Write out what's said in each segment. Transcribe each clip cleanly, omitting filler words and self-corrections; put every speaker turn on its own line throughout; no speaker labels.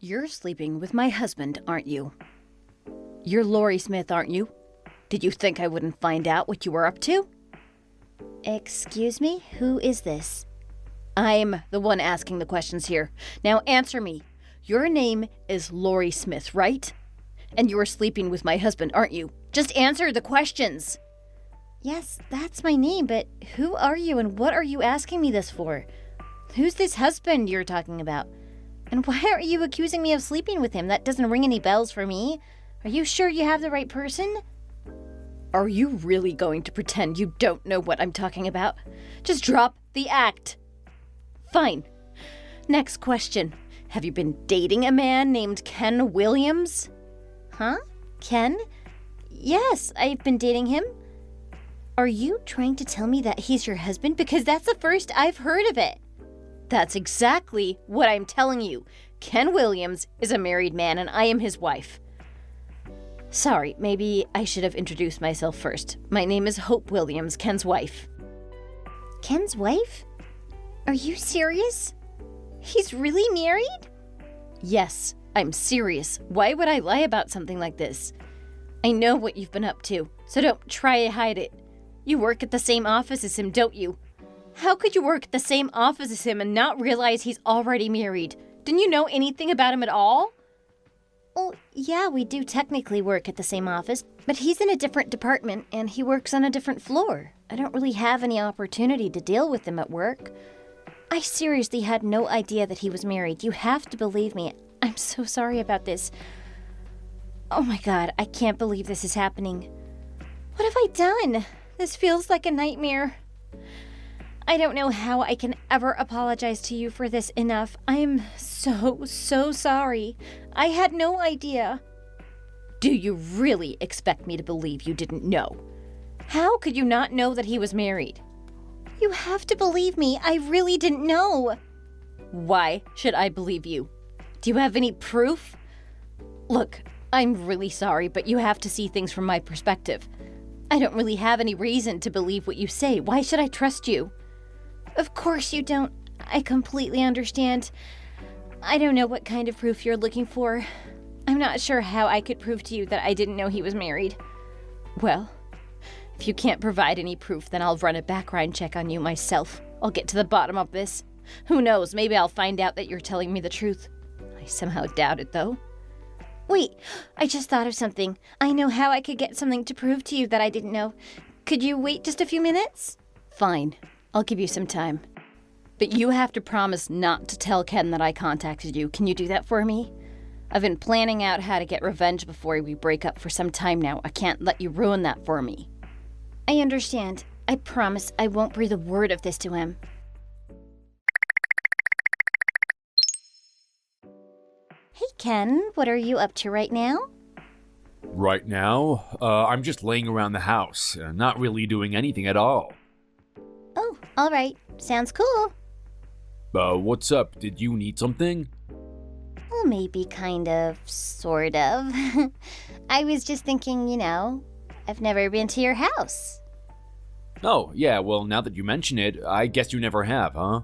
You're sleeping with my husband, aren't you? You're Lori Smith, aren't you? Did you think I wouldn't find out what you were up to?
Excuse me? Who is this?
I'm the one asking the questions here. Now answer me. Your name is Lori Smith, right? And you're sleeping with my husband, aren't you? Just answer the questions.
Yes, that's my name, but who are you and what are you asking me this for? Who's this husband you're talking about? And why are you accusing me of sleeping with him? That doesn't ring any bells for me. Are you sure you have the right person?
Are you really going to pretend you don't know what I'm talking about? Just drop the act. Fine. Next question. Have you been dating a man named Ken Williams?
Huh? Ken? Yes, I've been dating him. Are you trying to tell me that he's your husband? Because that's the first I've heard of it.
That's exactly what I'm telling you. Ken Williams is a married man and I am his wife. Sorry, maybe I should have introduced myself first. My name is Hope Williams, Ken's wife.
Ken's wife? Are you serious? He's really married?
Yes, I'm serious. Why would I lie about something like this? I know what you've been up to, so don't try to hide it. You work at the same office as him, don't you? How could you work at the same office as him and not realize he's already married? Didn't you know anything about him at all?
Well, yeah, we do technically work at the same office, but he's in a different department and he works on a different floor. I don't really have any opportunity to deal with him at work. I seriously had no idea that he was married. You have to believe me. I'm so sorry about this. Oh my God, I can't believe this is happening. What have I done? This feels like a nightmare. I don't know how I can ever apologize to you for this enough. I'm so sorry. I had no idea.
Do you really expect me to believe you didn't know? How could you not know that he was married?
You have to believe me. I really didn't know.
Why should I believe you? Do you have any proof? Look, I'm really sorry, but you have to see things from my perspective. I don't really have any reason to believe what you say. Why should I trust you?
Of course you don't. I completely understand. I don't know what kind of proof you're looking for. I'm not sure how I could prove to you that I didn't know he was married.
Well, if you can't provide any proof, then I'll run a background check on you myself. I'll get to the bottom of this. Who knows, maybe I'll find out that you're telling me the truth. I somehow doubt it, though.
Wait, I just thought of something. I know how I could get something to prove to you that I didn't know. Could you wait just a few minutes?
Fine. I'll give you some time. But you have to promise not to tell Ken that I contacted you. Can you do that for me? I've been planning out how to get revenge before we break up for some time now. I can't let you ruin that for me.
I understand. I promise I won't breathe a word of this to him. Hey, Ken, what are you up to right now?
Right now, I'm just laying around the house, not really doing anything at all.
Oh, all right. Sounds cool.
What's up? Did you need something?
Well, maybe kind of, sort of. I was just thinking, I've never been to your house.
Oh, yeah, well, now that you mention it, I guess you never have, huh?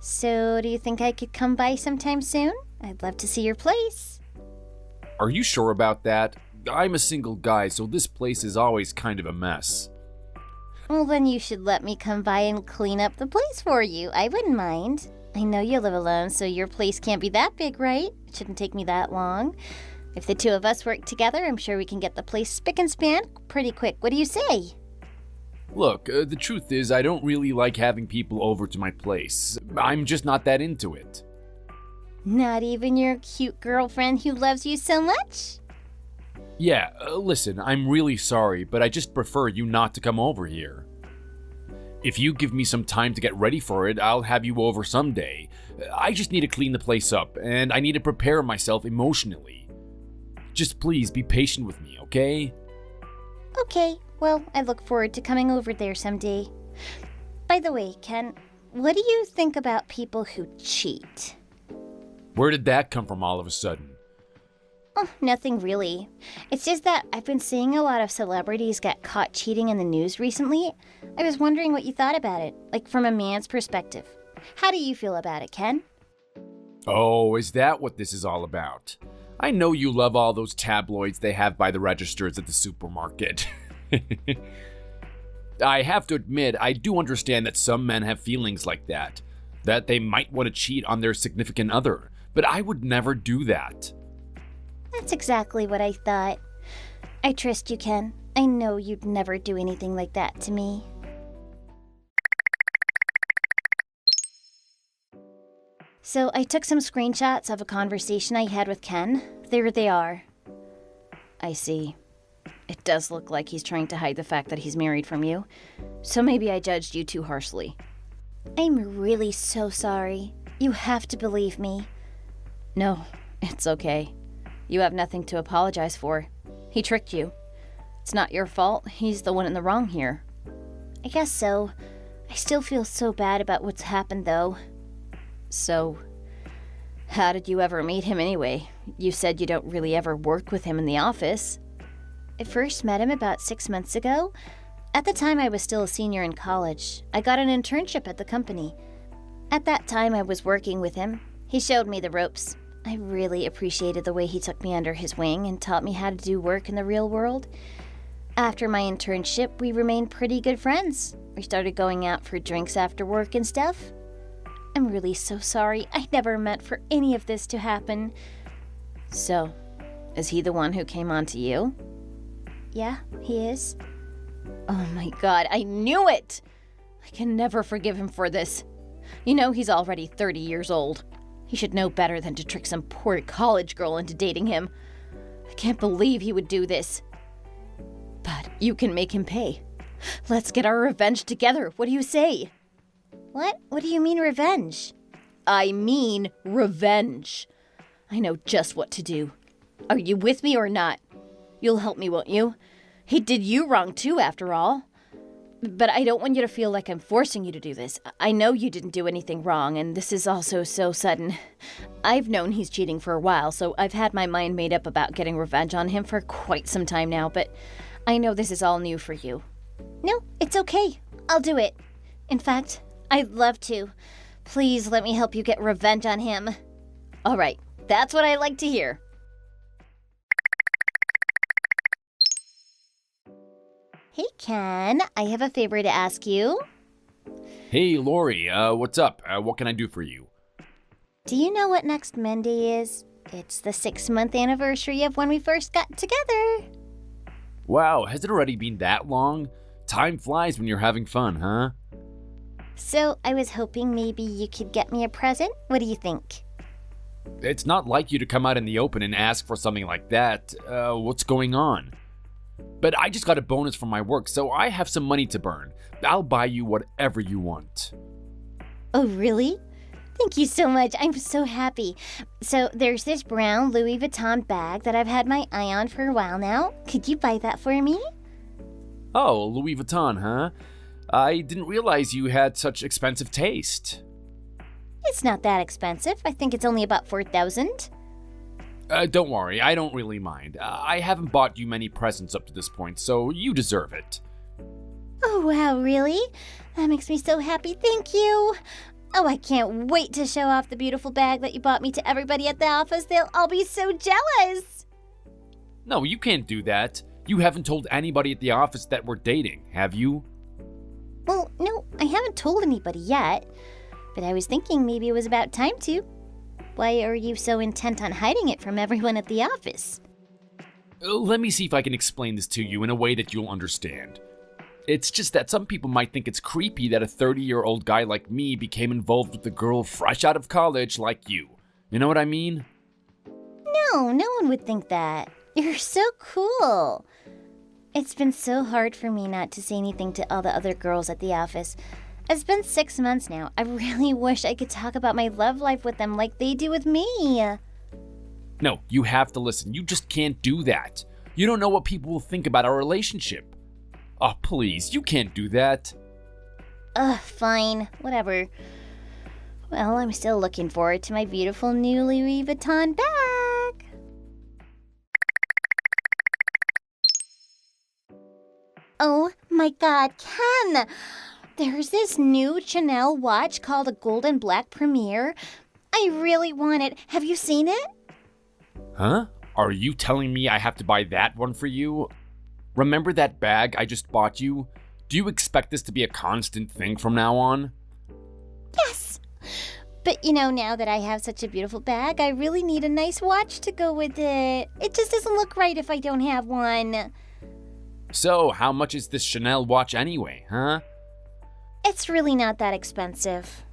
So, do you think I could come by sometime soon? I'd love to see your place.
Are you sure about that? I'm a single guy, so this place is always kind of a mess.
Well, then you should let me come by and clean up the place for you. I wouldn't mind. I know you live alone, so your place can't be that big, right? It shouldn't take me that long. If the two of us work together, I'm sure we can get the place spick and span pretty quick. What do you say?
Look, the truth is I don't really like having people over to my place. I'm just not that into it.
Not even your cute girlfriend who loves you so much?
Yeah, listen, I'm really sorry, but I just prefer you not to come over here. If you give me some time to get ready for it, I'll have you over someday. I just need to clean the place up, and I need to prepare myself emotionally. Just please be patient with me, okay?
Okay, well, I look forward to coming over there someday. By the way, Ken, what do you think about people who cheat?
Where did that come from all of a sudden?
Oh, nothing really. It's just that I've been seeing a lot of celebrities get caught cheating in the news recently. I was wondering what you thought about it, like from a man's perspective. How do you feel about it, Ken?
Oh, is that what this is all about? I know you love all those tabloids they have by the registers at the supermarket. I have to admit, I do understand that some men have feelings like that they might want to cheat on their significant other, but I would never do that.
That's exactly what I thought. I trust you, Ken. I know you'd never do anything like that to me. So I took some screenshots of a conversation I had with Ken. There they are.
I see. It does look like he's trying to hide the fact that he's married from you. So maybe I judged you too harshly.
I'm really so sorry. You have to believe me.
No, it's okay. You have nothing to apologize for. He tricked you. It's not your fault. He's the one in the wrong here.
I guess so. I still feel so bad about what's happened, though.
So, how did you ever meet him anyway? You said you don't really ever work with him in the office.
I first met him about 6 months ago. At the time, I was still a senior in college. I got an internship at the company. At that time, I was working with him. He showed me the ropes. I really appreciated the way he took me under his wing and taught me how to do work in the real world. After my internship, we remained pretty good friends. We started going out for drinks after work and stuff. I'm really so sorry. I never meant for any of this to happen.
So, is he the one who came on to you?
Yeah, he is.
Oh my God, I knew it! I can never forgive him for this. You know he's already 30 years old. He should know better than to trick some poor college girl into dating him. I can't believe he would do this. But you can make him pay. Let's get our revenge together. What do you say?
What? What do you mean revenge?
I mean revenge. I know just what to do. Are you with me or not? You'll help me, won't you? He did you wrong too, after all. But I don't want you to feel like I'm forcing you to do this. I know you didn't do anything wrong, and this is also so sudden. I've known he's cheating for a while, so I've had my mind made up about getting revenge on him for quite some time now, but I know this is all new for you.
No, it's okay. I'll do it. In fact, I'd love to. Please let me help you get revenge on him.
All right, that's what I like to hear.
Hey, Ken, I have a favor to ask you.
Hey, Lori, what's up? What can I do for you?
Do you know what next Monday is? It's the 6-month anniversary of when we first got together.
Wow, has it already been that long? Time flies when you're having fun, huh?
So I was hoping maybe you could get me a present. What do you think?
It's not like you to come out in the open and ask for something like that. What's going on? But I just got a bonus from my work, so I have some money to burn. I'll buy you whatever you want.
Oh, really? Thank you so much. I'm so happy. So there's this brown Louis Vuitton bag that I've had my eye on for a while now. Could you buy that for me?
Oh, Louis Vuitton, huh? I didn't realize you had such expensive taste.
It's not that expensive. I think it's only about $4,000.
Don't worry, I don't really mind. I haven't bought you many presents up to this point, so you deserve it.
Oh, wow, really? That makes me so happy. Thank you. Oh, I can't wait to show off the beautiful bag that you bought me to everybody at the office. They'll all be so jealous.
No, you can't do that. You haven't told anybody at the office that we're dating, have you?
Well, no, I haven't told anybody yet. But I was thinking maybe it was about time to. Why are you so intent on hiding it from everyone at the office?
Let me see if I can explain this to you in a way that you'll understand. It's just that some people might think it's creepy that a 30-year-old guy like me became involved with a girl fresh out of college like you. You know what I mean?
No, no one would think that. You're so cool. It's been so hard for me not to say anything to all the other girls at the office. It's been 6 months now. I really wish I could talk about my love life with them like they do with me.
No, you have to listen. You just can't do that. You don't know what people will think about our relationship. Oh, please, you can't do that.
Ugh, fine. Whatever. Well, I'm still looking forward to my beautiful new Louis Vuitton bag. Oh my God, Ken! There's this new Chanel watch called a Golden Black Premier. I really want it. Have you seen it?
Huh? Are you telling me I have to buy that one for you? Remember that bag I just bought you? Do you expect this to be a constant thing from now on?
Yes. But now that I have such a beautiful bag, I really need a nice watch to go with it. It just doesn't look right if I don't have one.
So, how much is this Chanel watch anyway, huh?
It's really not that expensive.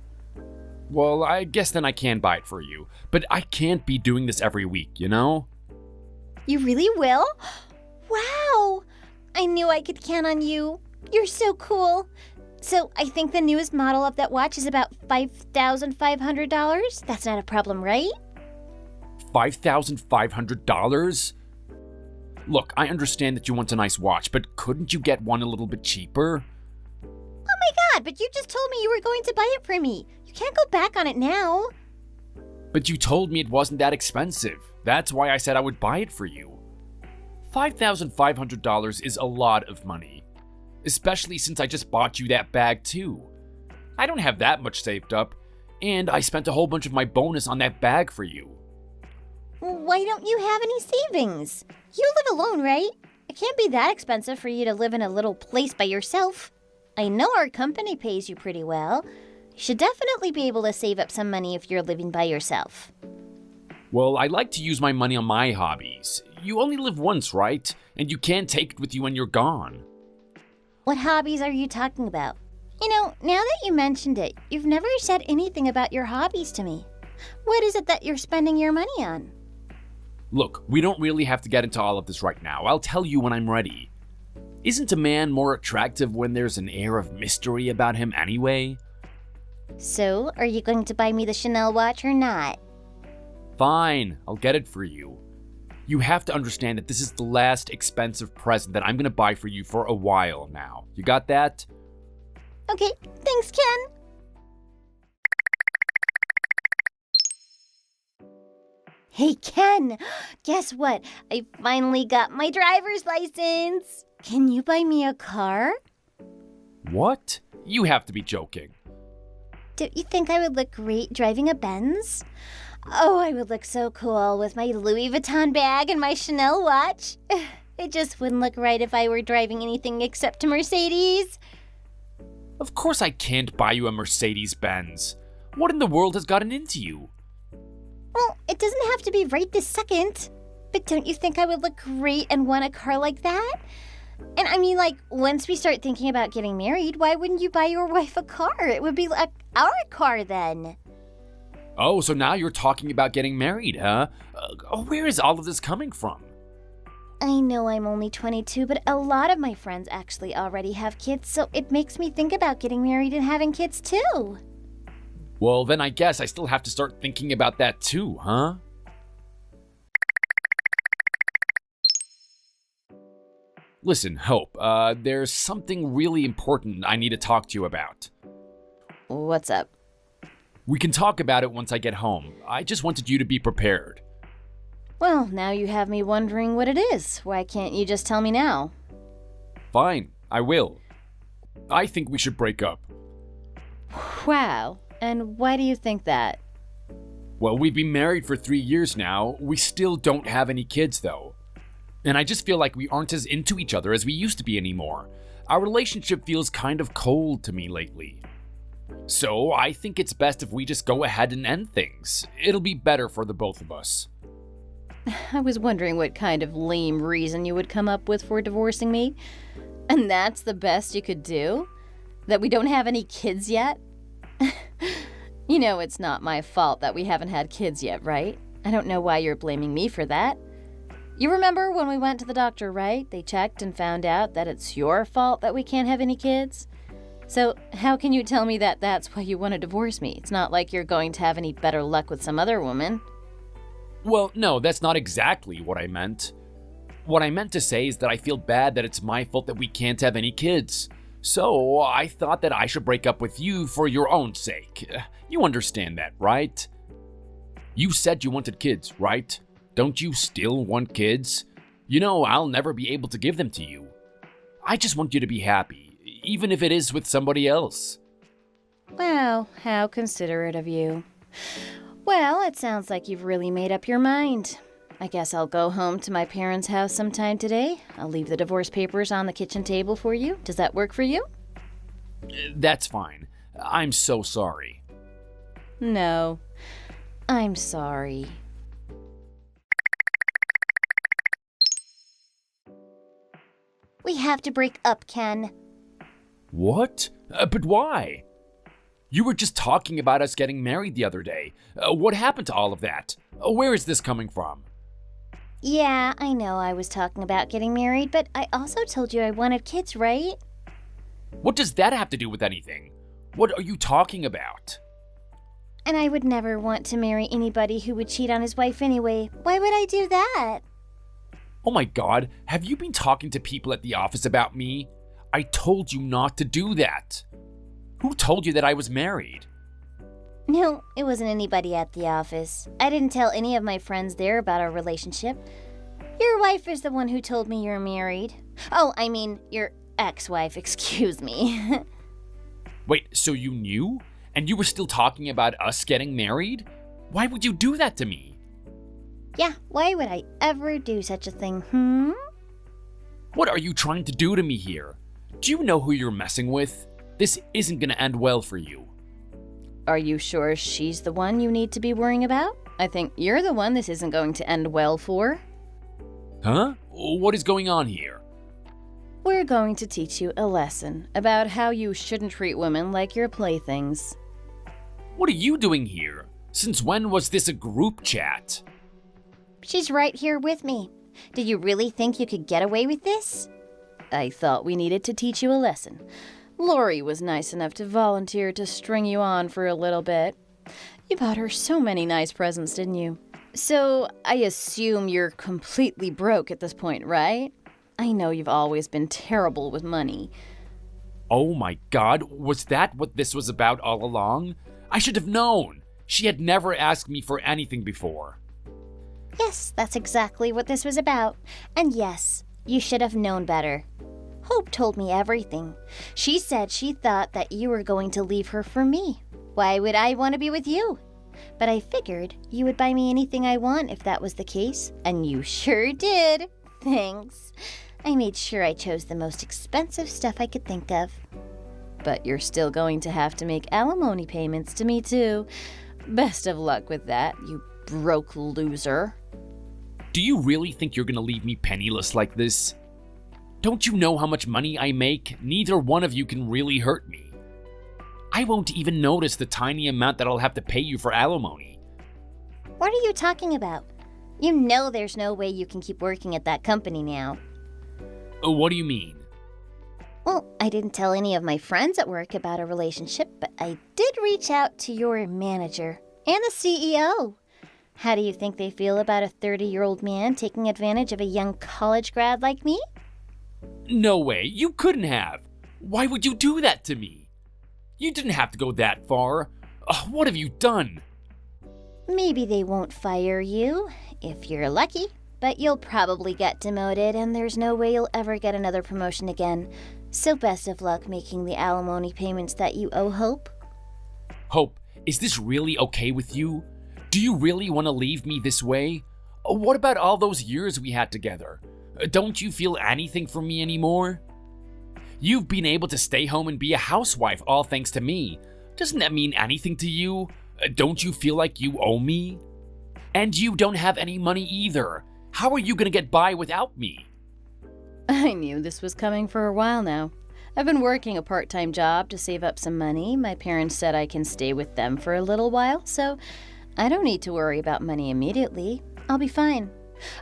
Well, I guess then I can buy it for you. But I can't be doing this every week, you know?
You really will? Wow! I knew I could count on you. You're so cool. So I think the newest model of that watch is about $5,500? That's not a problem, right?
$5,500? Look, I understand that you want a nice watch, but couldn't you get one a little bit cheaper?
Oh my god, but you just told me you were going to buy it for me. You can't go back on it now.
But you told me it wasn't that expensive. That's why I said I would buy it for you. $5,500 is a lot of money. Especially since I just bought you that bag too. I don't have that much saved up, and I spent a whole bunch of my bonus on that bag for you.
Why don't you have any savings? You live alone, right? It can't be that expensive for you to live in a little place by yourself. I know our company pays you pretty well. You should definitely be able to save up some money if you're living by yourself.
Well, I like to use my money on my hobbies. You only live once, right? And you can't take it with you when you're gone.
What hobbies are you talking about? Now that you mentioned it, you've never said anything about your hobbies to me. What is it that you're spending your money on?
Look, we don't really have to get into all of this right now. I'll tell you when I'm ready. Isn't a man more attractive when there's an air of mystery about him anyway?
So, are you going to buy me the Chanel watch or not?
Fine, I'll get it for you. You have to understand that this is the last expensive present that I'm gonna buy for you for a while now. You got that?
Okay, thanks, Ken. Hey, Ken, guess what? I finally got my driver's license. Can you buy me a car?
What? You have to be joking.
Don't you think I would look great driving a Benz? Oh, I would look so cool with my Louis Vuitton bag and my Chanel watch. It just wouldn't look right if I were driving anything except a Mercedes.
Of course I can't buy you a Mercedes-Benz. What in the world has gotten into you?
Well, it doesn't have to be right this second. But don't you think I would look great and want a car like that? And I mean, once we start thinking about getting married, why wouldn't you buy your wife a car? It would be like our car then.
Oh, so now you're talking about getting married, huh? Where is all of this coming from?
I know I'm only 22, but a lot of my friends actually already have kids, so it makes me think about getting married and having kids too.
Well, then I guess I still have to start thinking about that too, huh? Listen, Hope, there's something really important I need to talk to you about.
What's up?
We can talk about it once I get home. I just wanted you to be prepared.
Well, now you have me wondering what it is. Why can't you just tell me now?
Fine, I will. I think we should break up.
Wow. And why do you think that?
Well, we've been married for 3 years now. We still don't have any kids, though. And I just feel like we aren't as into each other as we used to be anymore. Our relationship feels kind of cold to me lately. So I think it's best if we just go ahead and end things. It'll be better for the both of us.
I was wondering what kind of lame reason you would come up with for divorcing me. And that's the best you could do? That we don't have any kids yet? You know it's not my fault that we haven't had kids yet, right? I don't know why you're blaming me for that. You remember when we went to the doctor, right? They checked and found out that it's your fault that we can't have any kids? So how can you tell me that that's why you want to divorce me? It's not like you're going to have any better luck with some other woman.
Well, no, that's not exactly what I meant. What I meant to say is that I feel bad that it's my fault that we can't have any kids. So I thought that I should break up with you for your own sake. You understand that, right? You said you wanted kids, right? Don't you still want kids? You know, I'll never be able to give them to you. I just want you to be happy, even if it is with somebody else.
Wow, how considerate of you.
Well, it sounds like you've really made up your mind. I guess I'll go home to my parents' house sometime today. I'll leave the divorce papers on the kitchen table for you. Does that work for you?
That's fine. I'm so sorry.
No. I'm sorry. We have to break up, Ken.
What? But why? You were just talking about us getting married the other day. What happened to all of that? Where is this coming from?
Yeah, I know I was talking about getting married, but I also told you I wanted kids, right?
What does that have to do with anything? What are you talking about?
And I would never want to marry anybody who would cheat on his wife anyway. Why would I do that?
Oh my god, have you been talking to people at the office about me? I told you not to do that. Who told you that I was married?
No, it wasn't anybody at the office. I didn't tell any of my friends there about our relationship. Your wife is the one who told me you're married. Oh, I mean, your ex-wife, excuse me.
Wait, so you knew? And you were still talking about us getting married? Why would you do that to me?
Yeah, why would I ever do such a thing,
What are you trying to do to me here? Do you know who you're messing with? This isn't gonna end well for you.
Are you sure she's the one you need to be worrying about? I think you're the one this isn't going to end well for.
Huh? What is going on here?
We're going to teach you a lesson about how you shouldn't treat women like your playthings.
What are you doing here? Since when was this a group chat?
She's right here with me. Did you really think you could get away with this?
I thought we needed to teach you a lesson. Lori was nice enough to volunteer to string you on for a little bit. You bought her so many nice presents, didn't you? So I assume you're completely broke at this point, right? I know you've always been terrible with money.
Oh my god, was that what this was about all along? I should have known. She had never asked me for anything before.
Yes, that's exactly what this was about. And yes, you should have known better. Hope told me everything. She said she thought that you were going to leave her for me. Why would I want to be with you? But I figured you would buy me anything I want if that was the case, and you sure did. Thanks. I made sure I chose the most expensive stuff I could think of.
But you're still going to have to make alimony payments to me too. Best of luck with that, you broke loser.
Do you really think you're gonna leave me penniless like this? Don't you know how much money I make? Neither one of you can really hurt me. I won't even notice the tiny amount that I'll have to pay you for alimony.
What are you talking about? You know there's no way you can keep working at that company now.
What do you mean?
Well, I didn't tell any of my friends at work about a relationship, but I did reach out to your manager and the CEO. How do you think they feel about a 30-year-old man taking advantage of a young college grad like me?
No way, you couldn't have. Why would you do that to me? You didn't have to go that far. What have you done?
Maybe they won't fire you, if you're lucky, but you'll probably get demoted and there's no way you'll ever get another promotion again. So best of luck making the alimony payments that you owe Hope.
Hope, is this really okay with you? Do you really want to leave me this way? What about all those years we had together? Don't you feel anything for me anymore? You've been able to stay home and be a housewife all thanks to me. Doesn't that mean anything to you? Don't you feel like you owe me? And you don't have any money either. How are you gonna get by without me?
I knew this was coming for a while now. I've been working a part-time job to save up some money. My parents said I can stay with them for a little while, so I don't need to worry about money immediately. I'll be fine.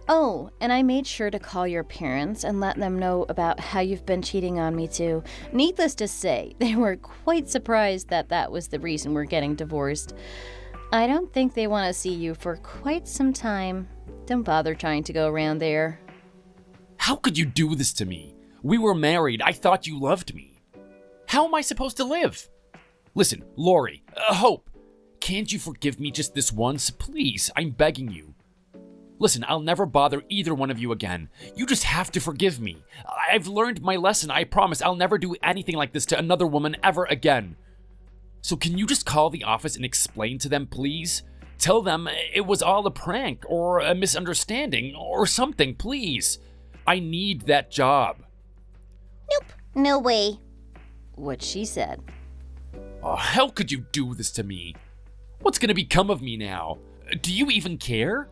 Oh, and I made sure to call your parents and let them know about how you've been cheating on me too. Needless to say, they were quite surprised that that was the reason we're getting divorced. I don't think they want to see you for quite some time. Don't bother trying to go around there.
How could you do this to me? We were married. I thought you loved me. How am I supposed to live? Listen, Lori, Hope, can't you forgive me just this once? Please, I'm begging you. Listen, I'll never bother either one of you again. You just have to forgive me. I've learned my lesson. I promise I'll never do anything like this to another woman ever again. So can you just call the office and explain to them, please? Tell them it was all a prank or a misunderstanding or something, please. I need that job.
Nope, no way.
What she said.
Oh, how could you do this to me? What's gonna become of me now? Do you even care?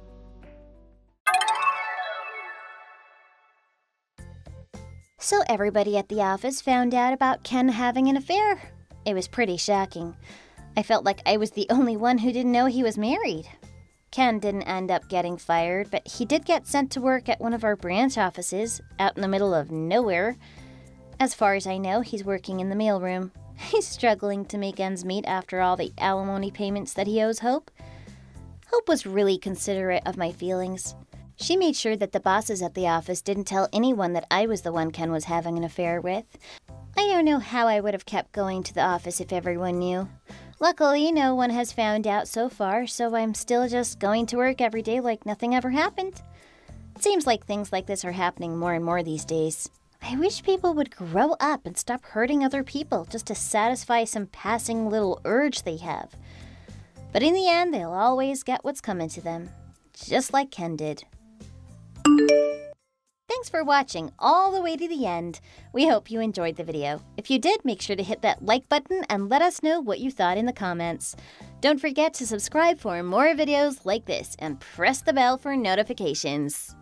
So everybody at the office found out about Ken having an affair. It was pretty shocking. I felt like I was the only one who didn't know he was married. Ken didn't end up getting fired, but he did get sent to work at one of our branch offices, out in the middle of nowhere. As far as I know, he's working in the mailroom. He's struggling to make ends meet after all the alimony payments that he owes Hope. Hope was really considerate of my feelings. She made sure that the bosses at the office didn't tell anyone that I was the one Ken was having an affair with. I don't know how I would have kept going to the office if everyone knew. Luckily, no one has found out so far, so I'm still just going to work every day like nothing ever happened. It seems like things like this are happening more and more these days. I wish people would grow up and stop hurting other people just to satisfy some passing little urge they have. But in the end, they'll always get what's coming to them, just like Ken did. Thanks for watching all the way to the end. We hope you enjoyed the video. If you did, make sure to hit that like button and let us know what you thought in the comments. Don't forget to subscribe for more videos like this and press the bell for notifications.